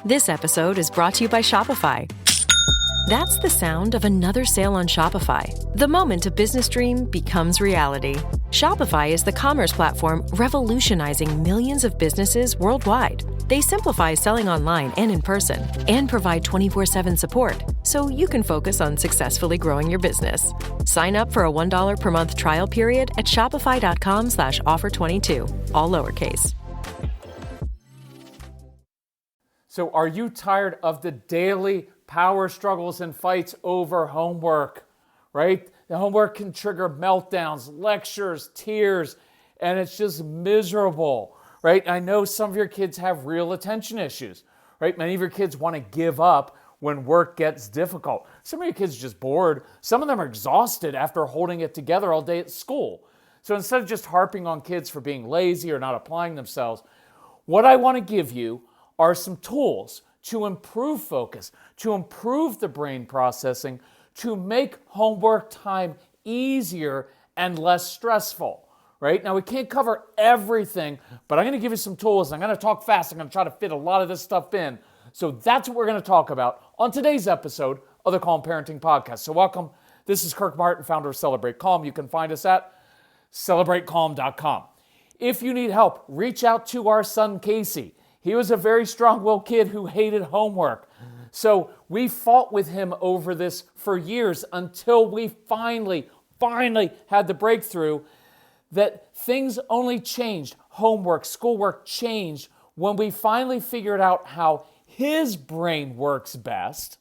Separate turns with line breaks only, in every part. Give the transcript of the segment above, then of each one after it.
This episode is brought to you by Shopify. That's the sound of another sale on Shopify. The moment a business dream becomes reality. Shopify is the commerce platform revolutionizing millions of businesses worldwide. They simplify selling online and in person and provide 24/7 support so you can focus on successfully growing your business. Sign up for a $1 per month trial period at shopify.com/offer22, all lowercase.
So are you tired of the daily power struggles and fights over homework, right? The homework can trigger meltdowns, lectures, tears, and it's just miserable, right? I know some of your kids have real attention issues, right? Many of your kids want to give up when work gets difficult. Some of your kids are just bored. Some of them are exhausted after holding it together all day at school. So instead of just harping on kids for being lazy or not applying themselves, what I want to give you are some tools to improve focus, to improve the brain processing, to make homework time easier and less stressful, right? Now, we can't cover everything, but I'm going to give you some tools. I'm going to talk fast. I'm going to try to fit a lot of this stuff in. So that's what we're going to talk about on today's episode of the Calm Parenting Podcast. So welcome. This is Kirk Martin, founder of Celebrate Calm. You can find us at celebratecalm.com. If you need help, reach out to our son, Casey. He was a very strong-willed kid who hated homework. So we fought with him over this for years until we finally had the breakthrough that things only changed. Homework, schoolwork changed when we finally figured out how his brain works best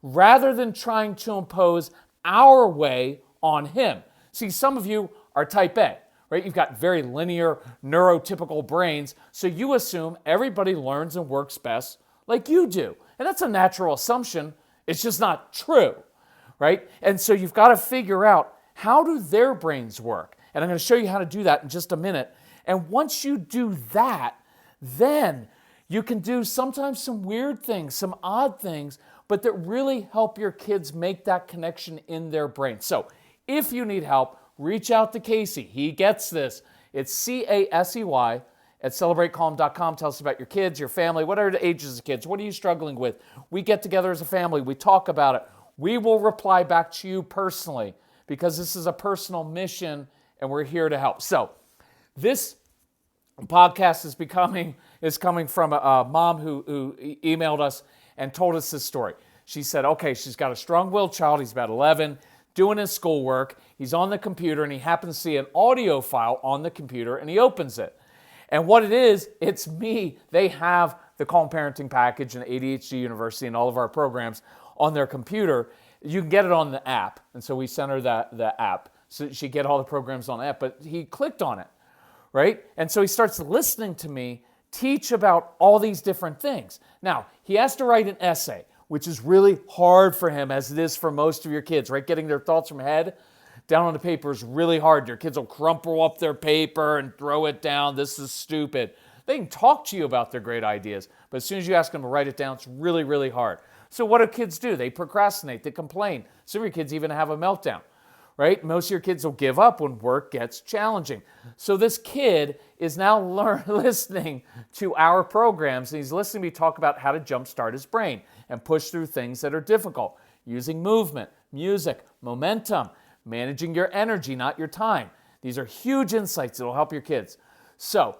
rather than trying to impose our way on him. See, some of you are type A. Right? You've got very linear, neurotypical brains, so you assume everybody learns and works best like you do. And that's a natural assumption. It's just not true, right? And so you've got to figure out, how do their brains work? And I'm going to show you how to do that in just a minute. And once you do that, then you can do sometimes some weird things, some odd things, but that really help your kids make that connection in their brain. So if you need help, reach out to Casey. He gets this. It's CASEY at celebratecalm.com. Tell us about your kids, your family, what are the ages of kids? What are you struggling with? We get together as a family. We talk about it. We will reply back to you personally because this is a personal mission and we're here to help. So this podcast is coming from a mom who emailed us and told us this story. She said, okay, she's got a strong-willed child. He's about 11. Doing his schoolwork, he's on the computer and he happens to see an audio file on the computer and he opens it. And what it is, it's me. They have the Calm Parenting Package and ADHD University and all of our programs on their computer. You can get it on the app. And so we sent her the app so she get all the programs on the app. But he clicked on it, right? And so he starts listening to me teach about all these different things. Now, he has to write an essay, which is really hard for him, as it is for most of your kids, right? Getting their thoughts from head down on the paper is really hard. Your kids will crumple up their paper and throw it down. This is stupid. They can talk to you about their great ideas, but as soon as you ask them to write it down, it's really, really hard. So what do kids do? They procrastinate, they complain. Some of your kids even have a meltdown, right? Most of your kids will give up when work gets challenging. So this kid is now listening to our programs, and he's listening to me talk about how to jumpstart his brain and push through things that are difficult, using movement, music, momentum, managing your energy, not your time. These are huge insights that will help your kids. So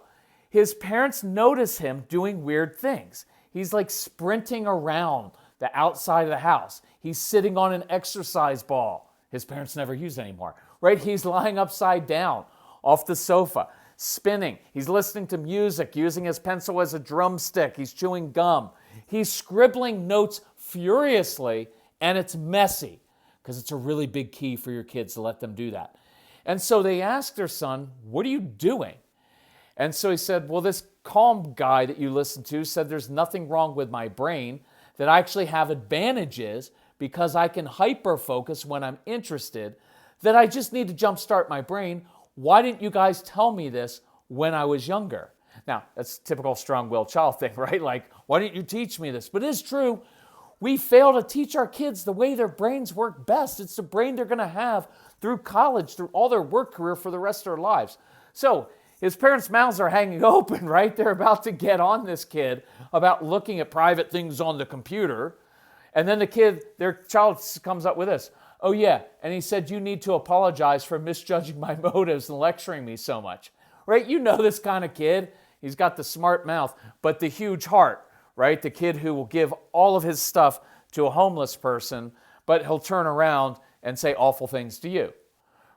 his parents notice him doing weird things. He's like sprinting around the outside of the house. He's sitting on an exercise ball. His parents never use anymore, right? He's lying upside down off the sofa, spinning. He's listening to music, using his pencil as a drumstick. He's chewing gum. He's scribbling notes furiously, and it's messy because it's a really big key for your kids to let them do that. And so they asked their son, what are you doing? And so he said, well, this Calm guy that you listen to said there's nothing wrong with my brain, that I actually have advantages because I can hyper-focus when I'm interested, that I just need to jumpstart my brain. Why didn't you guys tell me this when I was younger? Now, that's typical strong-willed child thing, right? Like, why didn't you teach me this? But it is true. We fail to teach our kids the way their brains work best. It's the brain they're going to have through college, through all their work career for the rest of their lives. So his parents' mouths are hanging open, right? They're about to get on this kid about looking at private things on the computer. And then their child comes up with this. Oh yeah, and he said, you need to apologize for misjudging my motives and lecturing me so much. Right? You know this kind of kid. He's got the smart mouth, but the huge heart, right? The kid who will give all of his stuff to a homeless person, but he'll turn around and say awful things to you,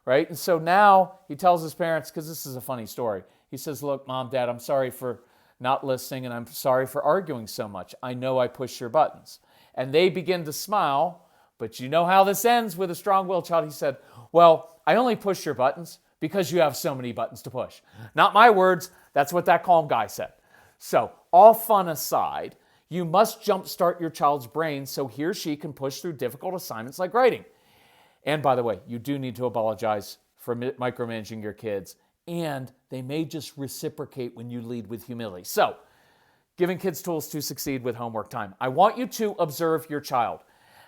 right? And so now he tells his parents, because this is a funny story. He says, look, Mom, Dad, I'm sorry for not listening, and I'm sorry for arguing so much. I know I push your buttons. And they begin to smile, but you know how this ends with a strong-willed child. He said, well, I only push your buttons because you have so many buttons to push. Not my words. That's what that calm guy said. So, all fun aside, you must jumpstart your child's brain so he or she can push through difficult assignments like writing. And by the way, you do need to apologize for micromanaging your kids, and they may just reciprocate when you lead with humility. So, giving kids tools to succeed with homework time. I want you to observe your child.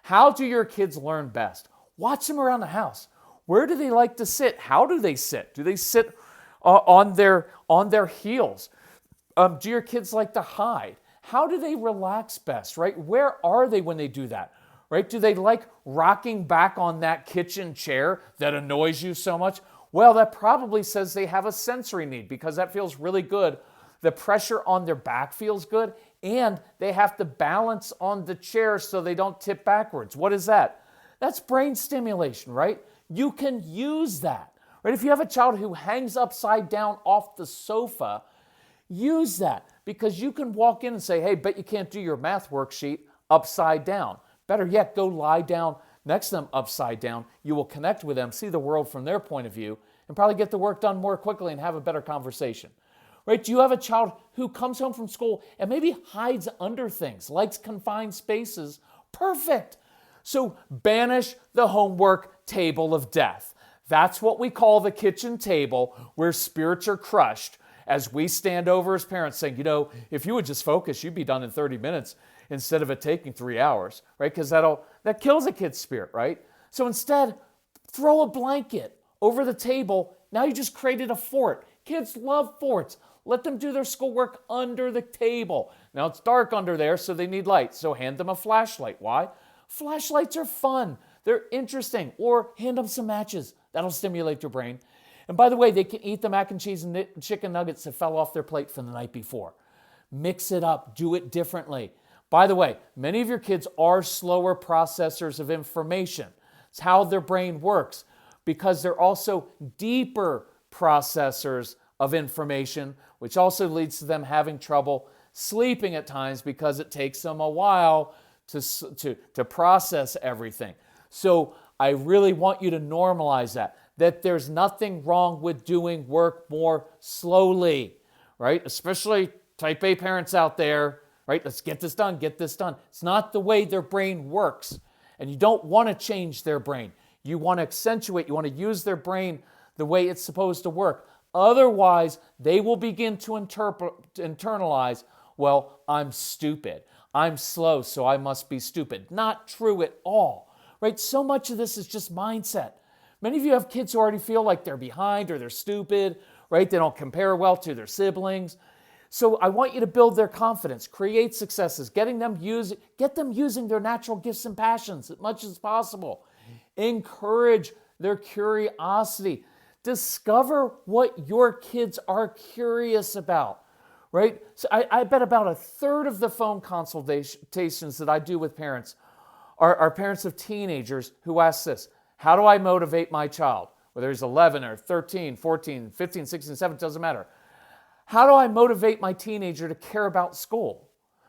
How do your kids learn best? Watch them around the house. Where do they like to sit? How do they sit? Do they sit on their heels? Do your kids like to hide? How do they relax best, right? Where are they when they do that, right? Do they like rocking back on that kitchen chair that annoys you so much? Well, that probably says they have a sensory need because that feels really good. The pressure on their back feels good, and they have to balance on the chair so they don't tip backwards. What is that? That's brain stimulation, right? You can use that, right? If you have a child who hangs upside down off the sofa, use that because you can walk in and say, hey, bet you can't do your math worksheet upside down. Better yet, go lie down next to them upside down. You will connect with them, see the world from their point of view, and probably get the work done more quickly and have a better conversation. Right? Do you have a child who comes home from school and maybe hides under things, likes confined spaces? Perfect. So banish the homework table of death. That's what we call the kitchen table where spirits are crushed as we stand over as parents saying, you know, if you would just focus, you'd be done in 30 minutes instead of it taking 3 hours, right? Because that kills a kid's spirit, right? So instead, throw a blanket over the table. Now you just created a fort. Kids love forts. Let them do their schoolwork under the table. Now it's dark under there, so they need light. So hand them a flashlight. Why? Flashlights are fun. They're interesting. Or hand them some matches. That'll stimulate their brain. And by the way, they can eat the mac and cheese and chicken nuggets that fell off their plate from the night before. Mix it up. Do it differently. By the way, many of your kids are slower processors of information. It's how their brain works because they're also deeper processors of information, which also leads to them having trouble sleeping at times because it takes them a while to process everything. So I really want you to normalize that there's nothing wrong with doing work more slowly, right? Especially type A parents out there, right? Let's get this done, get this done. It's not the way their brain works, and you don't want to change their brain. You want to accentuate, you want to use their brain the way it's supposed to work. Otherwise, they will begin to internalize, well, I'm stupid. I'm slow, so I must be stupid. Not true at all, right? So much of this is just mindset. Many of you have kids who already feel like they're behind or they're stupid, right? They don't compare well to their siblings. So I want you to build their confidence, create successes, get them using their natural gifts and passions as much as possible. Encourage their curiosity. Discover what your kids are curious about, right? So I bet about a third of the phone consultations that I do with parents are parents of teenagers who ask this: how do I motivate my child? Whether he's 11 or 13, 14, 15, 16, 17, doesn't matter. How do I motivate my teenager to care about school?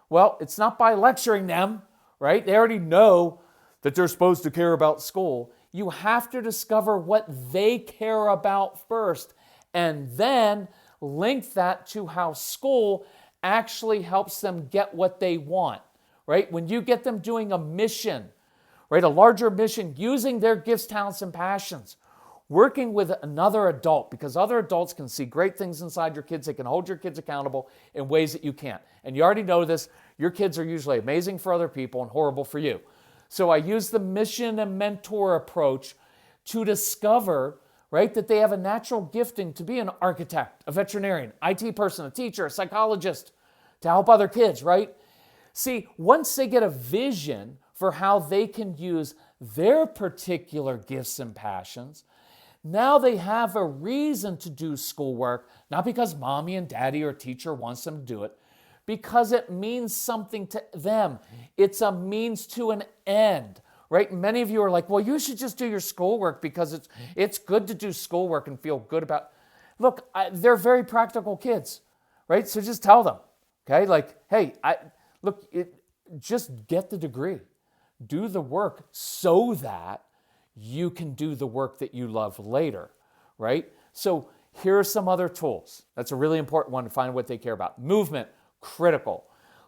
Well, it's not by lecturing them, right? They already know that they're supposed to care about school. You have to discover what they care about first and then link that to how school actually helps them get what they want, right? When you get them doing a mission, right, a larger mission, using their gifts, talents, and passions, working with another adult, because other adults can see great things inside your kids. They can hold your kids accountable in ways that you can't. And you already know this. Your kids are usually amazing for other people and horrible for you. So I use the mission and mentor approach to discover, right? That they have a natural gifting to be an architect, a veterinarian, IT person, a teacher, a psychologist, to help other kids, right? See, once they get a vision for how they can use their particular gifts and passions, now they have a reason to do schoolwork, not because mommy and daddy or teacher wants them to do it, because it means something to them. It's a means to an end, right? Many of you are like, well, you should just do your schoolwork because it's good to do schoolwork and feel good about. Look, they're very practical kids, right? So just tell them, okay? Like, hey, just get the degree. Do the work so that you can do the work that you love later, right? So here are some other tools. That's a really important one to find what they care about. Movement, critical.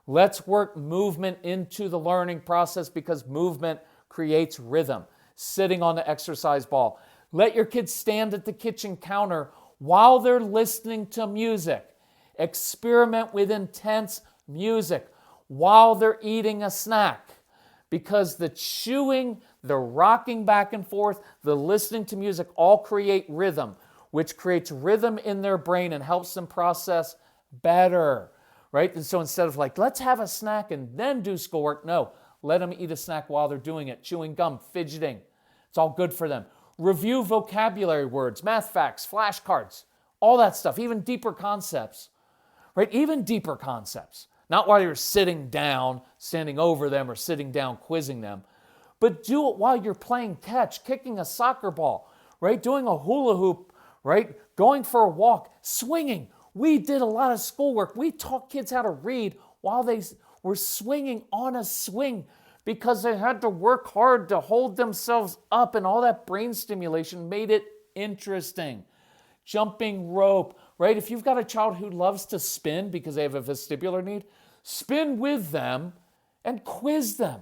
Let's work movement into the learning process because movement creates rhythm. Sitting on the exercise ball. Let your kids stand at the kitchen counter while they're listening to music. Experiment with intense music while they're eating a snack. Because the chewing, the rocking back and forth, the listening to music all create rhythm, which creates rhythm in their brain and helps them process better, right? And so instead of like, let's have a snack and then do schoolwork, no, let them eat a snack while they're doing it, chewing gum, fidgeting. It's all good for them. Review vocabulary words, math facts, flashcards, all that stuff, even deeper concepts, right? Even deeper concepts. Not while you're sitting down, standing over them, or sitting down, quizzing them, but do it while you're playing catch, kicking a soccer ball, right? Doing a hula hoop, right? Going for a walk, swinging. We did a lot of schoolwork. We taught kids how to read while they were swinging on a swing because they had to work hard to hold themselves up, and all that brain stimulation made it interesting. Jumping rope, right? If you've got a child who loves to spin because they have a vestibular need, spin with them and quiz them.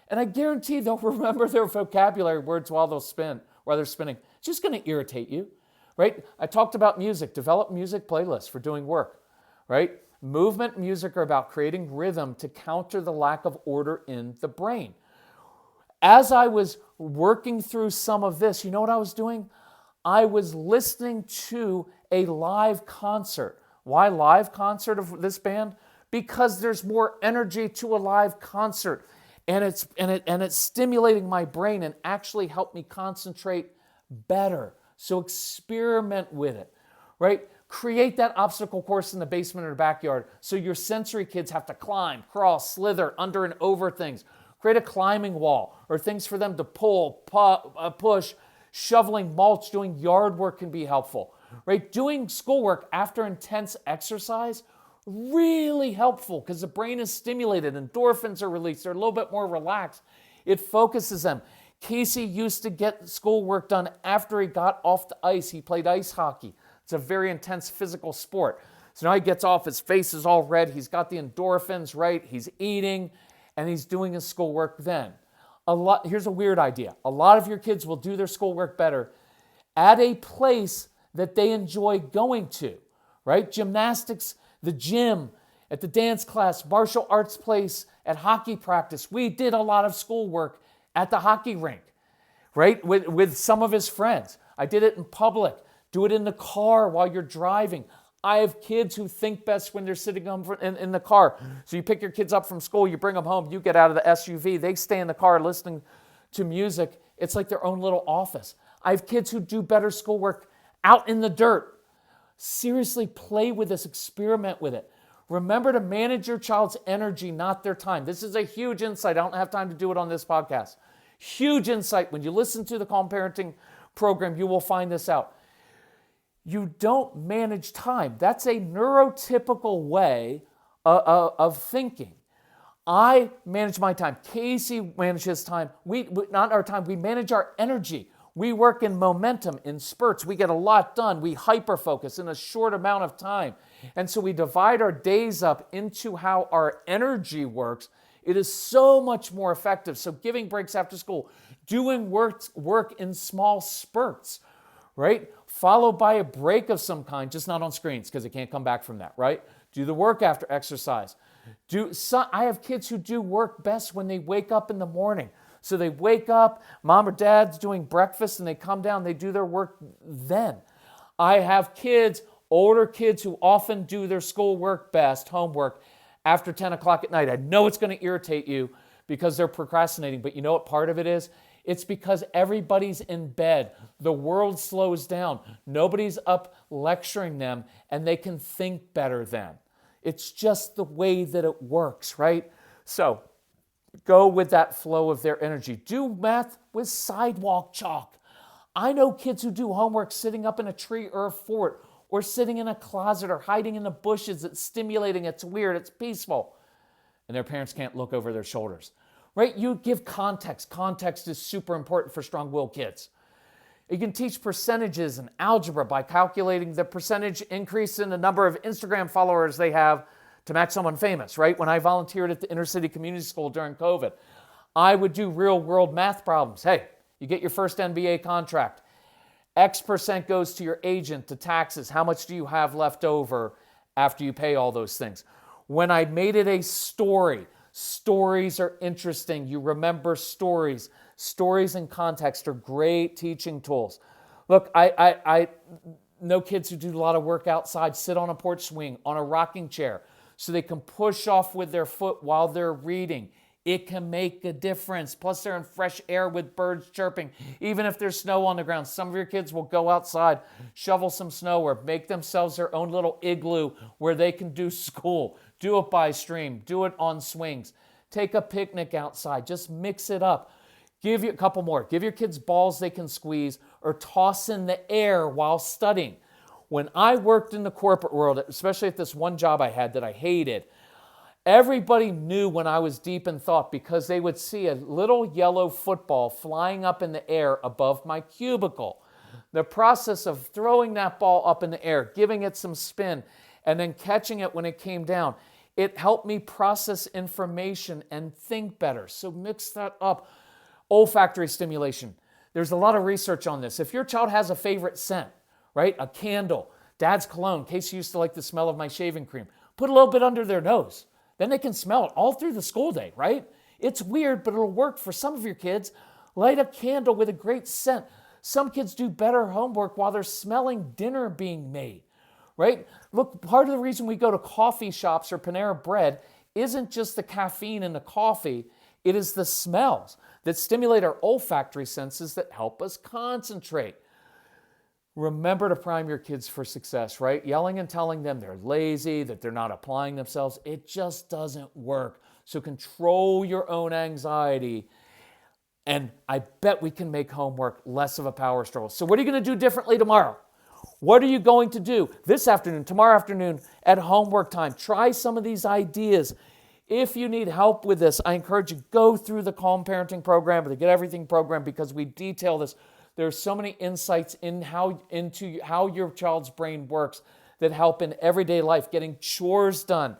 And I guarantee they'll remember their vocabulary words while they're spinning. It's just going to irritate you, right? I talked about music. Develop music playlists for doing work, right? Movement and music are about creating rhythm to counter the lack of order in the brain. As I was working through some of this, you know what I was doing? I was listening to a live concert. Why live concert of this band? Because there's more energy to a live concert, and it's stimulating my brain and actually helped me concentrate better. So experiment with it, right? Create that obstacle course in the basement or the backyard so your sensory kids have to climb, crawl, slither under and over things. Create a climbing wall or things for them to pull, push. Shoveling mulch, doing yard work can be helpful, right? Doing schoolwork after intense exercise, really helpful because the brain is stimulated, endorphins are released, they're a little bit more relaxed. It focuses them. Casey used to get schoolwork done after he got off the ice. He played ice hockey. It's a very intense physical sport. So now he gets off, his face is all red, he's got the endorphins, right? He's eating, and he's doing his schoolwork then. Here's a weird idea. A lot of your kids will do their schoolwork better at a place that they enjoy going to, right? Gymnastics, the gym, at the dance class, martial arts place, at hockey practice. We did a lot of schoolwork at the hockey rink, right? With some of his friends. I did it in public. Do it in the car while you're driving. I have kids who think best when they're sitting in the car. So you pick your kids up from school, you bring them home, you get out of the SUV, they stay in the car listening to music. It's like their own little office. I have kids who do better schoolwork out in the dirt. Seriously, play with this, experiment with it. Remember to manage your child's energy, not their time. This is a huge insight. I don't have time to do it on this podcast. Huge insight. When you listen to the Calm Parenting program, you will find this out. You don't manage time. That's a neurotypical way of thinking. I manage my time. Casey manages time. Not our time. We manage our energy. We work in momentum, in spurts. We get a lot done. We hyper-focus in a short amount of time. And so we divide our days up into how our energy works. It is so much more effective. So giving breaks after school, doing work in small spurts, right? Followed by a break of some kind, just not on screens because it can't come back from that, right? Do the work after exercise. I have kids who do work best when they wake up in the morning. So they wake up, mom or dad's doing breakfast, and they come down, they do their work then. I have kids, older kids who often do their schoolwork best, homework, after 10 o'clock at night. I know it's going to irritate you because they're procrastinating, but you know what part of it is? It's because everybody's in bed. The world slows down. Nobody's up lecturing them, and they can think better then. It's just the way that it works, right? So go with that flow of their energy. Do math with sidewalk chalk. I know kids who do homework sitting up in a tree or a fort, or sitting in a closet or hiding in the bushes. It's stimulating, it's weird, it's peaceful. And their parents can't look over their shoulders, right? You give context. Context is super important for strong-willed kids. You can teach percentages and algebra by calculating the percentage increase in the number of Instagram followers they have to match someone famous, right? When I volunteered at the inner city community school during COVID, I would do real-world math problems. Hey, you get your first NBA contract. X percent goes to your agent, to taxes. How much do you have left over after you pay all those things? When I made it a story, stories are interesting. You remember stories. Stories and context are great teaching tools. Look, I know kids who do a lot of work outside, sit on a porch swing, on a rocking chair, so they can push off with their foot while they're reading. It can make a difference. Plus, they're in fresh air with birds chirping. Even if there's snow on the ground, some of your kids will go outside, shovel some snow, or make themselves their own little igloo where they can do school. Do it by stream. Do it on swings. Take a picnic outside. Just mix it up. Give you a couple more. Give your kids balls they can squeeze or toss in the air while studying. When I worked in the corporate world, especially at this one job I had that I hated, everybody knew when I was deep in thought because they would see a little yellow football flying up in the air above my cubicle. The process of throwing that ball up in the air, giving it some spin, and then catching it when it came down, it helped me process information and think better. So mix that up. Olfactory stimulation. There's a lot of research on this. If your child has a favorite scent, right? A candle, dad's cologne, Casey used to like the smell of my shaving cream, put a little bit under their nose. Then they can smell it all through the school day, right? It's weird, but it'll work for some of your kids. Light a candle with a great scent. Some kids do better homework while they're smelling dinner being made, right? Look, part of the reason we go to coffee shops or Panera Bread isn't just the caffeine in the coffee. It is the smells that stimulate our olfactory senses that help us concentrate. Remember to prime your kids for success, right? Yelling and telling them they're lazy, that they're not applying themselves, it just doesn't work. So control your own anxiety, and I bet we can make homework less of a power struggle. So what are you going to do differently tomorrow? What are you going to do this afternoon, tomorrow afternoon at homework time? Try some of these ideas. If you need help with this, I encourage you, go through the Calm Parenting program or the Get Everything program because we detail this. There's so many insights into how your child's brain works that help in everyday life, getting chores done,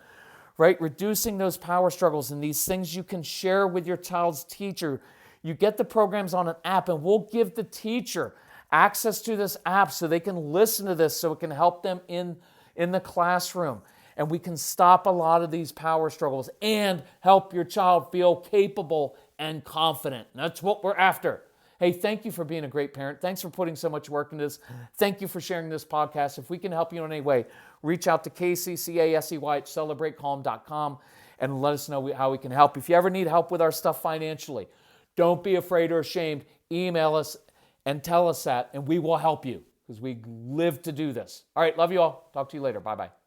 right? Reducing those power struggles and these things you can share with your child's teacher. You get the programs on an app, and we'll give the teacher access to this app so they can listen to this, so it can help them in the classroom. And we can stop a lot of these power struggles and help your child feel capable and confident. That's what we're after. Hey, thank you for being a great parent. Thanks for putting so much work into this. Thank you for sharing this podcast. If we can help you in any way, reach out to Casey, C-A-S-E-Y, at celebratecalm.com, and let us know how we can help. If you ever need help with our stuff financially, don't be afraid or ashamed. Email us and tell us that, and we will help you because we live to do this. All right, love you all. Talk to you later. Bye-bye.